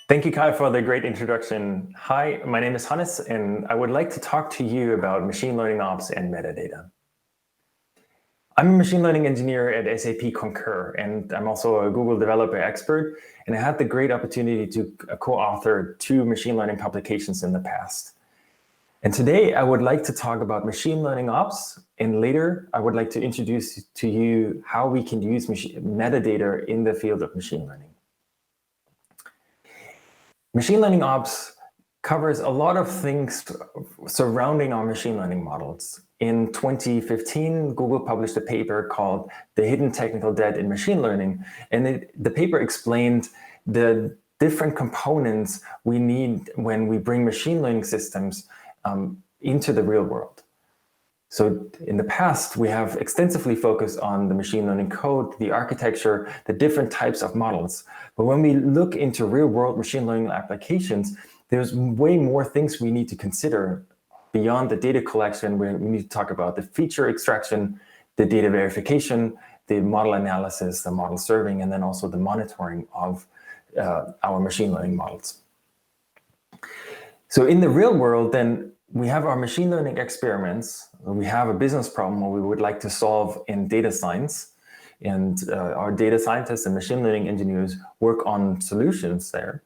Thank you, Kai, for the great introduction. Hi, my name is Hannes, and I would like to talk to you about machine learning ops and metadata. I'm a machine learning engineer at SAP Concur, and I'm also a Google developer expert, and I had the great opportunity to co-author 2 machine learning publications in the past. And today I would like to talk about machine learning ops, and later I would like to introduce to you how we can use metadata in the field of machine learning. Machine learning ops covers a lot of things surrounding our machine learning models. In 2015, Google published a paper called The Hidden Technical Debt in Machine Learning, and the paper explained the different components we need when we bring machine learning systems into the real world. So in the past, we have extensively focused on the machine learning code, the architecture, the different types of models. But when we look into real-world machine learning applications, there's way more things we need to consider beyond the data collection. We need to talk about the feature extraction, the data verification, the model analysis, the model serving, and then also the monitoring of our machine learning models. So in the real world, then, we have our machine learning experiments. We have a business problem where we would like to solve in data science, and our data scientists and machine learning engineers work on solutions there.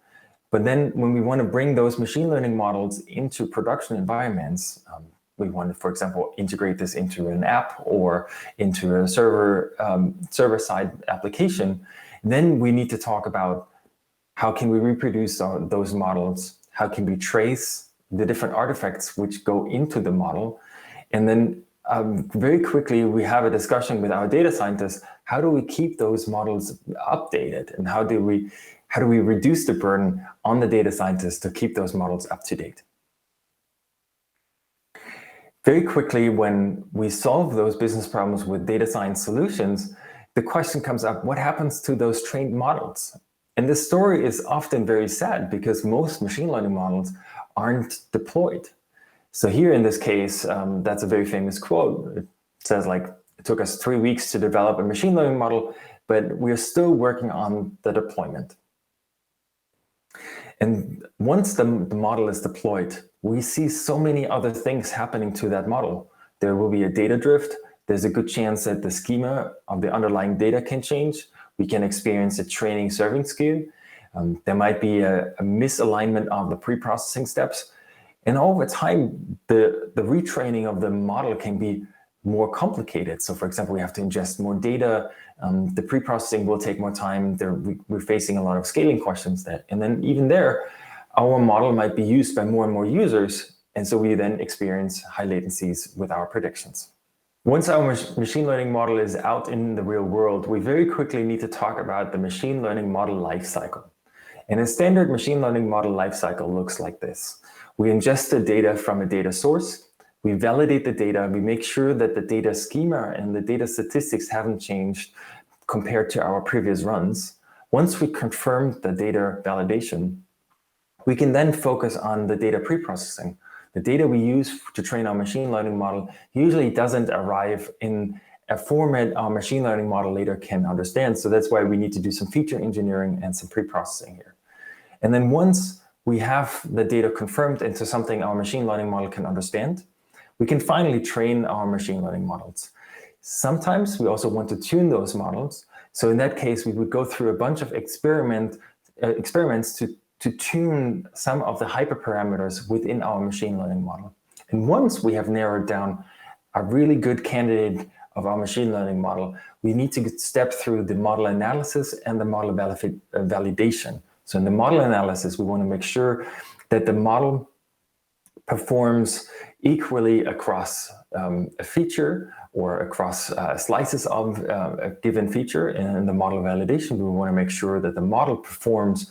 But then when we want to bring those machine learning models into production environments, we want to, for example, integrate this into an app or into a server-side application, then we need to talk about how can we reproduce those models, how can we trace the different artifacts which go into the model. And then very quickly, we have a discussion with our data scientists. How do we keep those models updated? And how do we reduce the burden on the data scientists to keep those models up to date? Very quickly, when we solve those business problems with data science solutions, the question comes up, what happens to those trained models? And this story is often very sad because most machine learning models aren't deployed. So here in this case, that's a very famous quote. It says, like, it took us 3 weeks to develop a machine learning model, but we're still working on the deployment. And once the model is deployed, we see so many other things happening to that model. There will be a data drift. There's a good chance that the schema of the underlying data can change. We can experience a training serving skew. There might be a misalignment of the pre-processing steps. And over time, the retraining of the model can be more complicated. So for example, we have to ingest more data. The pre-processing will take more time. We're facing a lot of scaling questions there. And then even there, our model might be used by more and more users. And so we then experience high latencies with our predictions. Once our machine learning model is out in the real world, we very quickly need to talk about the machine learning model lifecycle. And a standard machine learning model lifecycle looks like this. We ingest the data from a data source, we validate the data, we make sure that the data schema and the data statistics haven't changed compared to our previous runs. Once we confirm the data validation, we can then focus on the data pre-processing. The data we use to train our machine learning model usually doesn't arrive in a format our machine learning model later can understand. So that's why we need to do some feature engineering and some pre-processing here. And then once we have the data confirmed into something our machine learning model can understand, we can finally train our machine learning models. Sometimes we also want to tune those models. So in that case, we would go through a bunch of experiments to tune some of the hyperparameters within our machine learning model. And once we have narrowed down a really good candidate of our machine learning model, we need to step through the model analysis and the model validation. So in the model analysis, we want to make sure that the model performs equally across a feature or across slices of a given feature. And in the model validation, we want to make sure that the model performs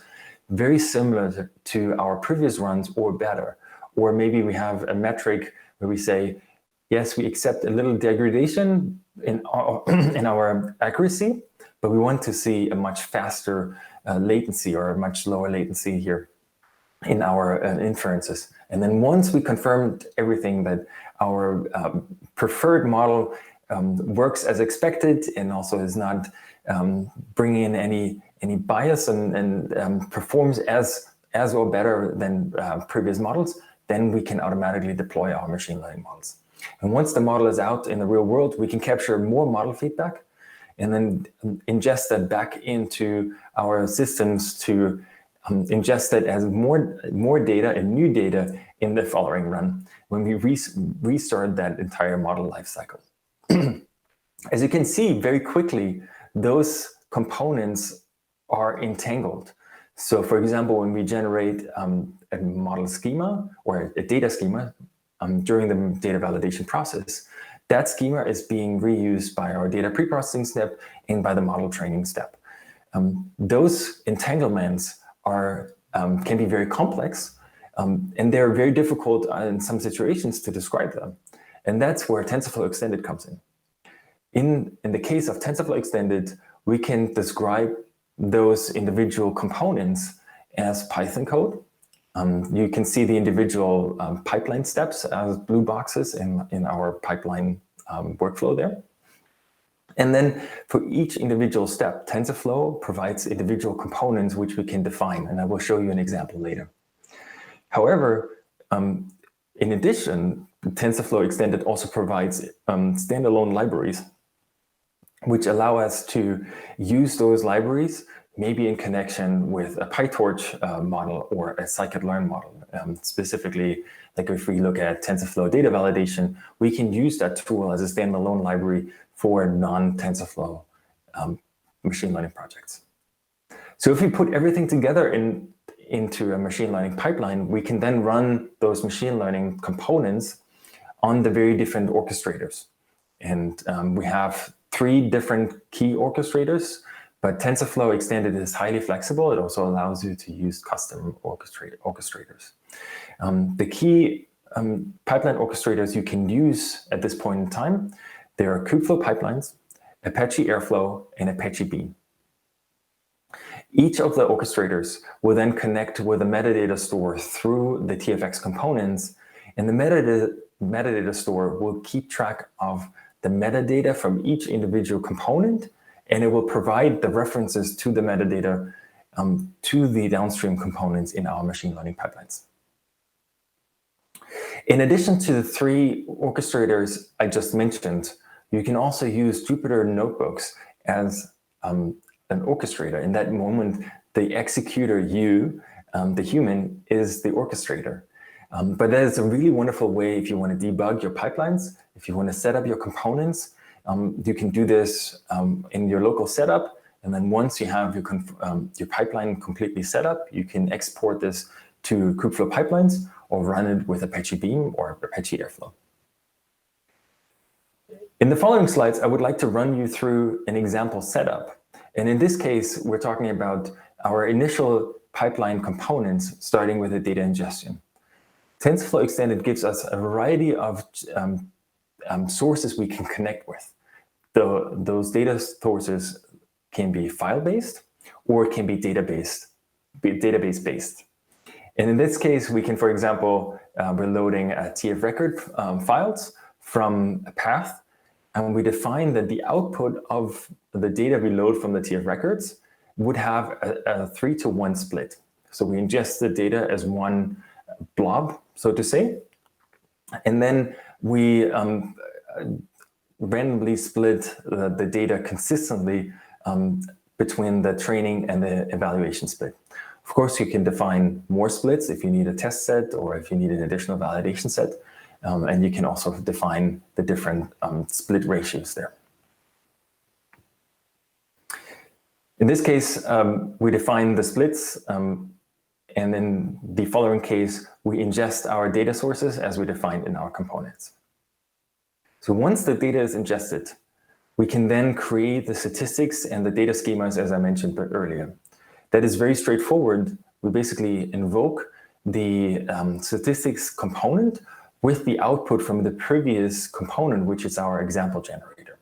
very similar to our previous runs or better. Or maybe we have a metric where we say, yes, we accept a little degradation in our accuracy, but we want to see a much faster latency or a much lower latency here in our inferences. And then once we confirmed everything that our preferred model works as expected and also is not bringing in any bias and performs as as or better than previous models, then we can automatically deploy our machine learning models. And once the model is out in the real world, we can capture more model feedback and then ingest that back into our systems to ingest it as more data and new data in the following run when we restart that entire model lifecycle. As you can see very quickly, those components are entangled. So for example, when we generate a model schema or a data schema during the data validation process, that schema is being reused by our data preprocessing step and by the model training step. Those entanglements can be very complex, and they're very difficult in some situations to describe them. And that's where TensorFlow Extended comes in. In the case of TensorFlow Extended, we can describe those individual components as Python code. You can see the individual pipeline steps as blue boxes in our pipeline workflow there. And then for each individual step, TensorFlow provides individual components which we can define, and I will show you an example later. However, in addition, TensorFlow Extended also provides standalone libraries which allow us to use those libraries maybe in connection with a PyTorch model or a scikit-learn model. Specifically, like if we look at TensorFlow data validation, we can use that tool as a standalone library for non-TensorFlow machine learning projects. So if we put everything together into a machine learning pipeline, we can then run those machine learning components on the very different orchestrators. And we have 3 different key orchestrators, but TensorFlow Extended is highly flexible. It also allows you to use custom orchestrators. The key pipeline orchestrators you can use at this point in time, there are Kubeflow pipelines, Apache Airflow, and Apache Beam. Each of the orchestrators will then connect with a metadata store through the TFX components, and the metadata store will keep track of the metadata from each individual component, and it will provide the references to the metadata to the downstream components in our machine learning pipelines. In addition to the 3 orchestrators I just mentioned, you can also use Jupyter Notebooks as an orchestrator. In that moment, the executor, you, the human, is the orchestrator. But that is a really wonderful way if you want to debug your pipelines, if you want to set up your components. You can do this in your local setup, and then once you have your pipeline completely set up, you can export this to Kubeflow pipelines or run it with Apache Beam or Apache Airflow. In the following slides, I would like to run you through an example setup. And in this case, we're talking about our initial pipeline components starting with the data ingestion. TensorFlow Extended gives us a variety of sources we can connect with. Those data sources can be file-based or can be database-based. And in this case, we can, for example, we're loading TF record files from a path, and we define that the output of the data we load from the TF records would have a 3-to-1 split. So we ingest the data as one blob, so to say, and then we randomly split the data consistently between the training and the evaluation split. Of course, you can define more splits if you need a test set or if you need an additional validation set. And you can also define the different split ratios there. In this case, we define the splits, and in the following case, we ingest our data sources as we defined in our components. So once the data is ingested, we can then create the statistics and the data schemas, as I mentioned earlier. That is very straightforward. We basically invoke the statistics component with the output from the previous component, which is our example generator.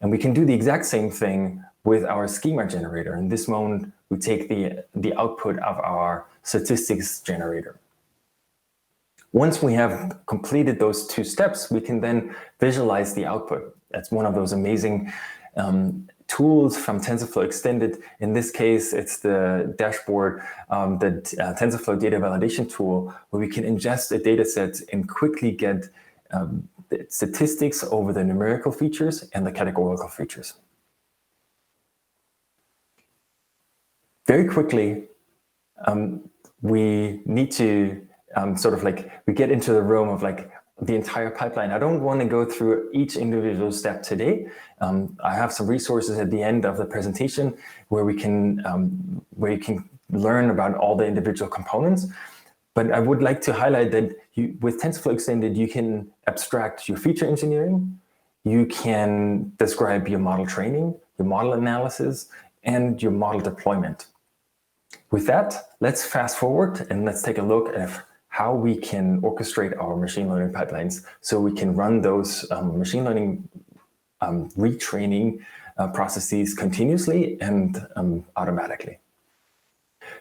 And we can do the exact same thing with our schema generator. In this moment, we take the output of our statistics generator. Once we have completed those 2 steps, we can then visualize the output. That's one of those amazing tools from TensorFlow Extended. In this case, it's the dashboard, the TensorFlow data validation tool, where we can ingest a data set and quickly get the statistics over the numerical features and the categorical features. Very quickly, we need to we get into the realm of the entire pipeline. I don't want to go through each individual step today. I have some resources at the end of the presentation where you can learn about all the individual components. But I would like to highlight that with TensorFlow Extended, you can abstract your feature engineering, you can describe your model training, your model analysis, and your model deployment. With that, let's fast forward and let's take a look at how we can orchestrate our machine learning pipelines so we can run those machine learning retraining processes continuously and automatically.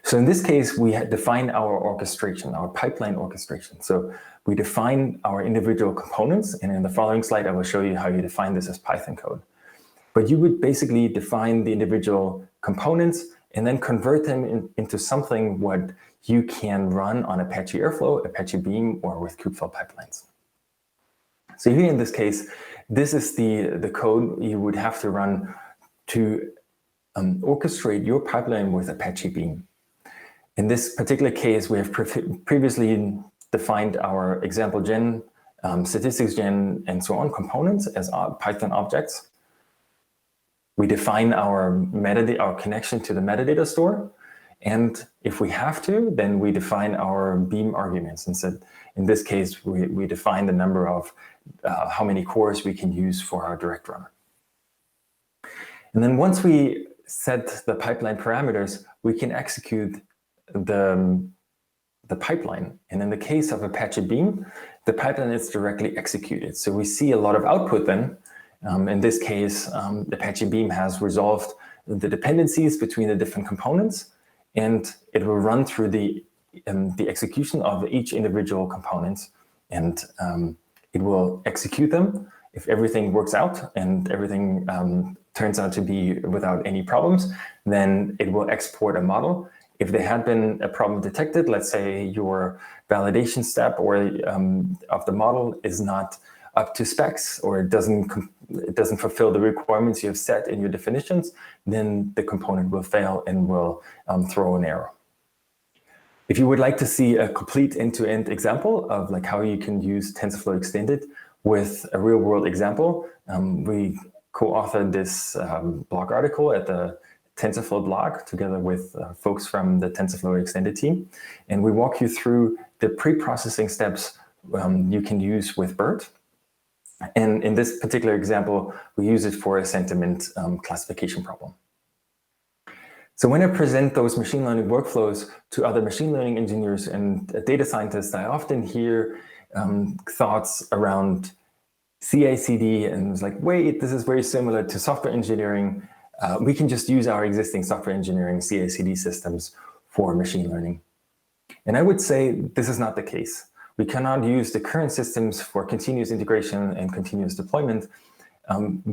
So in this case, we define our orchestration, our pipeline orchestration. So we define our individual components, and in the following slide, I will show you how you define this as Python code. But you would basically define the individual components and then convert them into something what you can run on Apache Airflow, Apache Beam, or with kubeflow pipelines. So here in this case, this is the code you would have to run to orchestrate your pipeline with Apache Beam. In this particular case, we have previously defined our example gen, statistics gen, and so on components as Python objects. We define our metadata, our connection to the metadata store. And if we have to, then we define our Beam arguments. And so in this case, we define the number of how many cores we can use for our direct runner. And then once we set the pipeline parameters, we can execute the pipeline. And in the case of Apache Beam, the pipeline is directly executed. So we see a lot of output then. In this case, Apache Beam has resolved the dependencies between the different components, and it will run through the execution of each individual component, and it will execute them. If everything works out and everything turns out to be without any problems, then it will export a model. If there had been a problem detected, let's say your validation step or of the model is not up to specs, or it doesn't fulfill the requirements you have set in your definitions, then the component will fail and will throw an error. If you would like to see a complete end-to-end example of how you can use TensorFlow Extended with a real-world example, we co-authored this blog article at the TensorFlow blog together with folks from the TensorFlow Extended team. And we walk you through the pre-processing steps you can use with BERT. And in this particular example, we use it for a sentiment classification problem. So when I present those machine learning workflows to other machine learning engineers and data scientists, I often hear thoughts around CICD, and it's like, wait, this is very similar to software engineering. We can just use our existing software engineering CICD systems for machine learning. And I would say this is not the case. We cannot use the current systems for continuous integration and continuous deployment,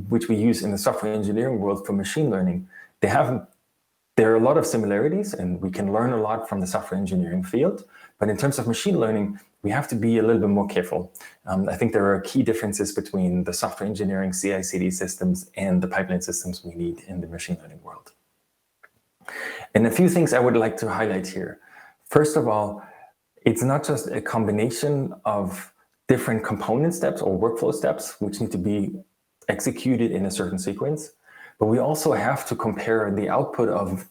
which we use in the software engineering world for machine learning. There are a lot of similarities, and we can learn a lot from the software engineering field. But in terms of machine learning, we have to be a little bit more careful. I think there are key differences between the software engineering CI/CD systems and the pipeline systems we need in the machine learning world. And a few things I would like to highlight here. First of all, it's not just a combination of different component steps or workflow steps, which need to be executed in a certain sequence, but we also have to compare the output of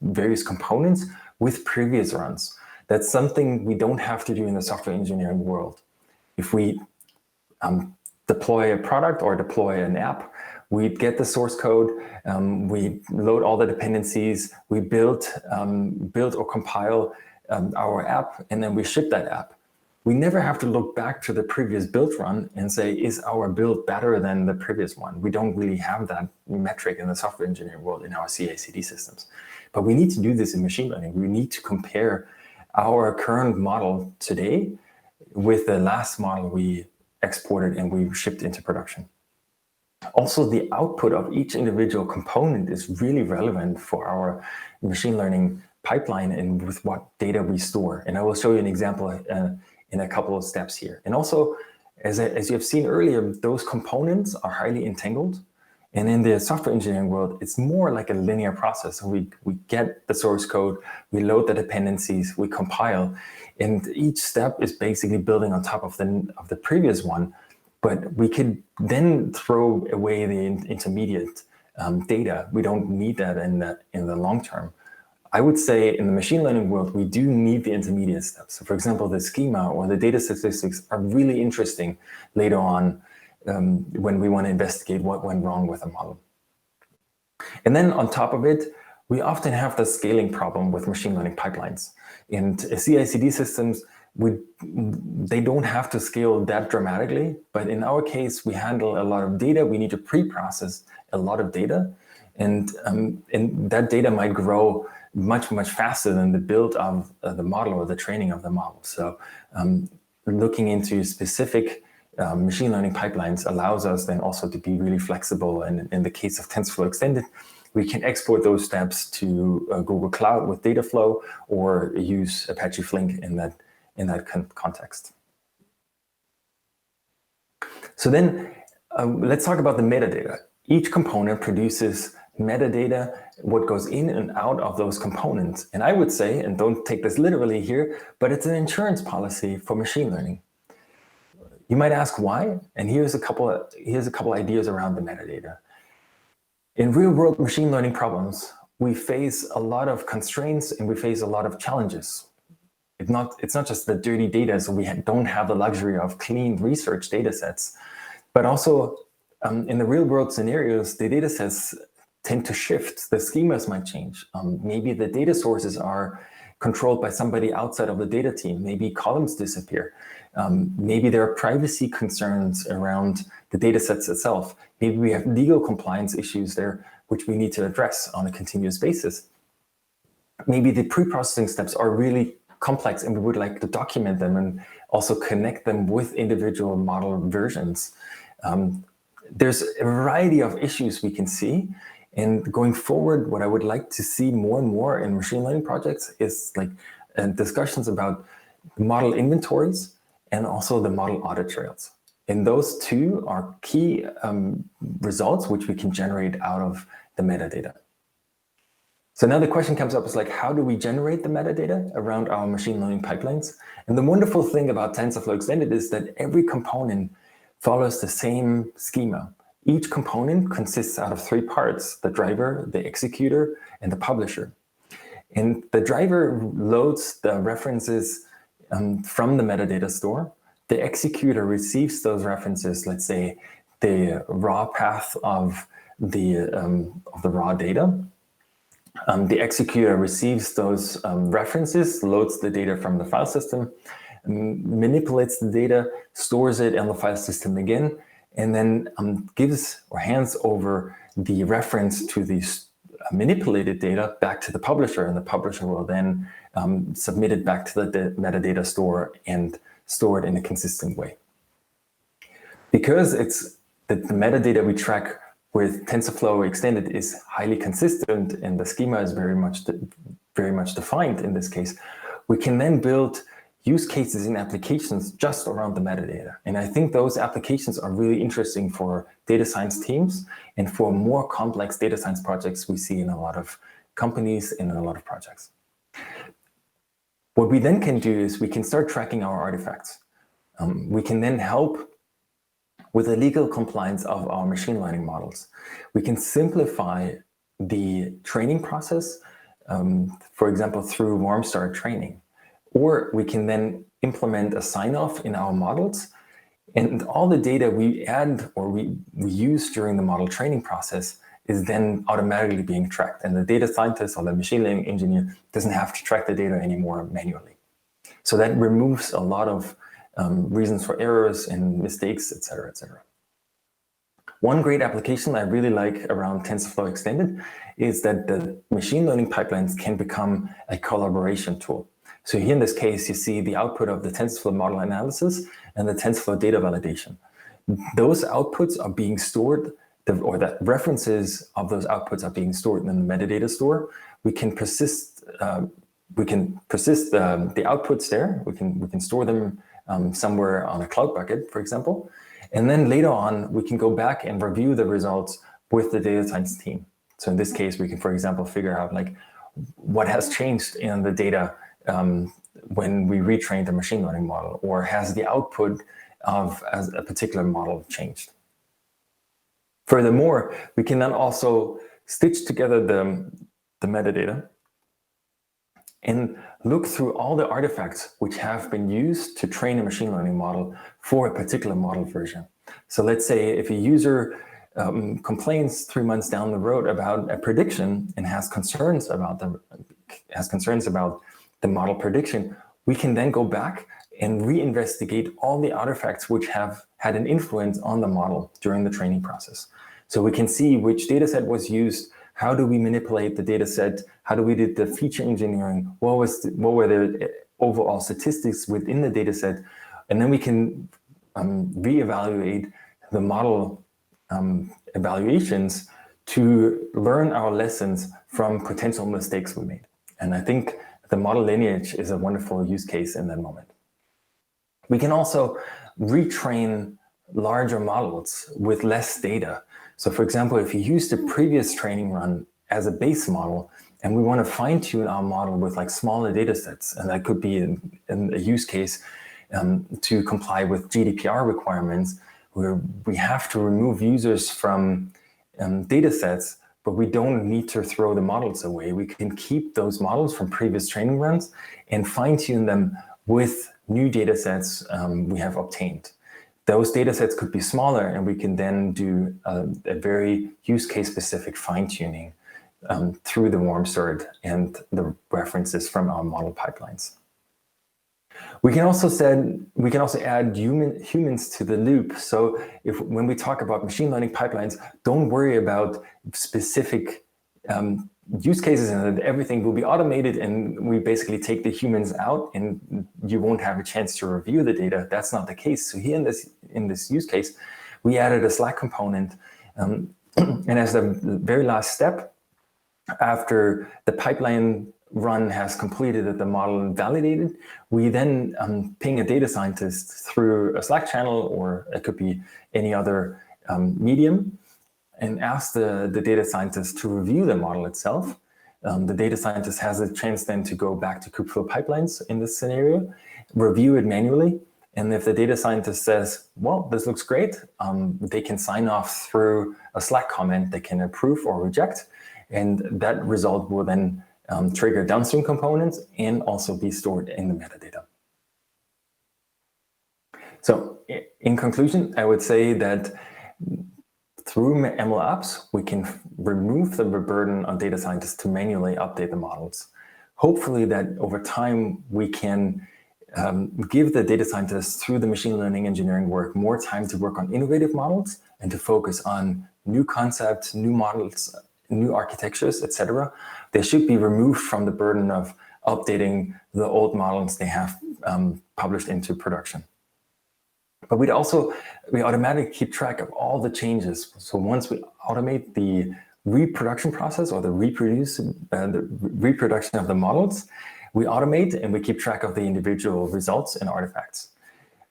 various components with previous runs. That's something we don't have to do in the software engineering world. If we deploy a product or deploy an app, we get the source code, we load all the dependencies, we build or compile our app, and then we ship that app. We never have to look back to the previous build run and say, is our build better than the previous one? We don't really have that metric in the software engineering world in our CI/CD systems. But we need to do this in machine learning. We need to compare our current model today with the last model we exported and we shipped into production. Also, the output of each individual component is really relevant for our machine learning pipeline and with what data we store. And I will show you an example in a couple of steps here. And also, as you have seen earlier, those components are highly entangled. And in the software engineering world, it's more like a linear process. We get the source code, we load the dependencies, we compile, and each step is basically building on top of the previous one. But we could then throw away the intermediate data. We don't need that in the long term. I would say in the machine learning world, we do need the intermediate steps. So for example, the schema or the data statistics are really interesting later on when we want to investigate what went wrong with a model. And then on top of it, we often have the scaling problem with machine learning pipelines. And CICD systems, they don't have to scale that dramatically, but in our case, we handle a lot of data. We need to pre-process a lot of data, and that data might grow much faster than the build of the model or the training of the model. So looking into specific machine learning pipelines allows us then also to be really flexible. And in the case of TensorFlow Extended, we can export those steps to Google Cloud with Dataflow or use Apache Flink in that context. So then let's talk about the metadata. Each component produces metadata, what goes in and out of those components. And I would say, and don't take this literally here, but it's an insurance policy for machine learning. You might ask why, and here's a couple ideas around the metadata. In real-world machine learning problems, we face a lot of constraints and we face a lot of challenges. It's not just the dirty data, so we don't have the luxury of clean research data sets, but also in the real-world scenarios, the data sets tend to shift. The schemas might change. Maybe the data sources are controlled by somebody outside of the data team. Maybe columns disappear. Maybe there are privacy concerns around the data sets itself. Maybe we have legal compliance issues there, which we need to address on a continuous basis. Maybe the pre-processing steps are really complex and we would like to document them and also connect them with individual model versions. There's a variety of issues we can see. And going forward, what I would like to see more and more in machine learning projects is like discussions about model inventories and also the model audit trails. And those two are key results which we can generate out of the metadata. So now the question comes up is like, how do we generate the metadata around our machine learning pipelines? And the wonderful thing about TensorFlow Extended is that every component follows the same schema. Each component consists out of three parts: the driver, the executor, and the publisher. And the driver loads the references from the metadata store. The executor receives those references, let's say the raw path of the raw data. The executor receives those references, loads the data from the file system, manipulates the data, stores it in the file system again, and then gives or hands over the reference to the manipulated data back to the publisher, and the publisher will then submit it back to the metadata store and store it in a consistent way. Because it's the metadata we track with TensorFlow Extended is highly consistent and the schema is very much defined in this case, we can then build use cases and applications just around the metadata. And I think those applications are really interesting for data science teams and for more complex data science projects we see in a lot of companies and in a lot of projects. What we then can do is we can start tracking our artifacts. We can then help with the legal compliance of our machine learning models. We can simplify the training process, for example, through warm start training. Or we can then implement a sign-off in our models, and all the data we add or we use during the model training process is then automatically being tracked, and the data scientist or the machine learning engineer doesn't have to track the data anymore manually. So that removes a lot of reasons for errors and mistakes, etc., etc. One great application I really like around TensorFlow Extended is that the machine learning pipelines can become a collaboration tool. So here in this case, you see the output of the TensorFlow model analysis and the TensorFlow data validation. Those outputs are being stored or that references of those outputs are being stored in the metadata store, we can persist the outputs there. We can store them somewhere on a cloud bucket, for example. And then later on, we can go back and review the results with the data science team. So in this case, we can, for example, figure out like what has changed in the data when we retrained the machine learning model, or has the output of a particular model changed. Furthermore, we can then also stitch together the metadata and look through all the artifacts which have been used to train a machine learning model for a particular model version. So let's say if a user complains 3 months down the road about a prediction and has concerns about the model prediction, we can then go back and reinvestigate all the artifacts which have had an influence on the model during the training process. So we can see which data set was used, how do we manipulate the data set, how do we do the feature engineering, what were the overall statistics within the data set, and then we can reevaluate the model evaluations to learn our lessons from potential mistakes we made. And I think the model lineage is a wonderful use case in that moment. We can also retrain larger models with less data. So for example, if you use the previous training run as a base model, and we want to fine tune our model with like smaller data sets, and that could be in a use case to comply with GDPR requirements, where we have to remove users from data sets, but we don't need to throw the models away. We can keep those models from previous training runs and fine tune them with new data sets we have obtained. Those data sets could be smaller, and we can then do a very use case specific fine tuning through the warm sort and the references from our model pipelines. We can also add humans to the loop. So when we talk about machine learning pipelines, don't worry about specific use cases and that everything will be automated and we basically take the humans out and you won't have a chance to review the data. That's not the case. So here in this use case, we added a Slack component, and as the very last step, after the pipeline run has completed and the model validated, we then ping a data scientist through a Slack channel, or it could be any other medium, and ask the data scientist to review the model itself. The data scientist has a chance then to go back to Kubeflow pipelines in this scenario, review it manually, and if the data scientist says, well, this looks great, they can sign off through a Slack comment. They can approve or reject, and that result will then trigger downstream components and also be stored in the metadata. So in conclusion, I would say that through MLOps, we can remove the burden on data scientists to manually update the models. Hopefully that over time, we can give the data scientists through the machine learning engineering work more time to work on innovative models and to focus on new concepts, new models, new architectures, etc. They should be removed from the burden of updating the old models they have published into production. But we automatically keep track of all the changes. So once we automate the reproduction process or the reproduction of the models, we automate and we keep track of the individual results and artifacts.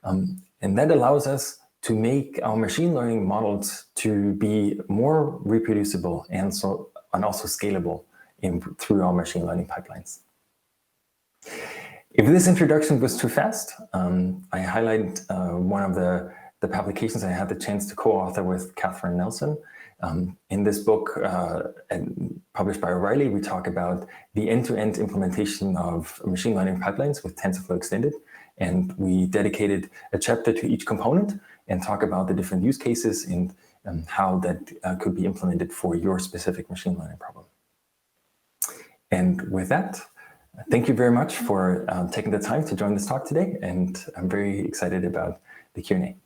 And that allows us to make our machine learning models to be more reproducible and also scalable through our machine learning pipelines. If this introduction was too fast, I highlight one of the publications I had the chance to co-author with Catherine Nelson. In this book, published by O'Reilly, we talk about the end-to-end implementation of machine learning pipelines with TensorFlow Extended. And we dedicated a chapter to each component and talk about the different use cases and how that could be implemented for your specific machine learning problem. And with that, thank you very much for taking the time to join this talk today, and I'm very excited about the Q&A.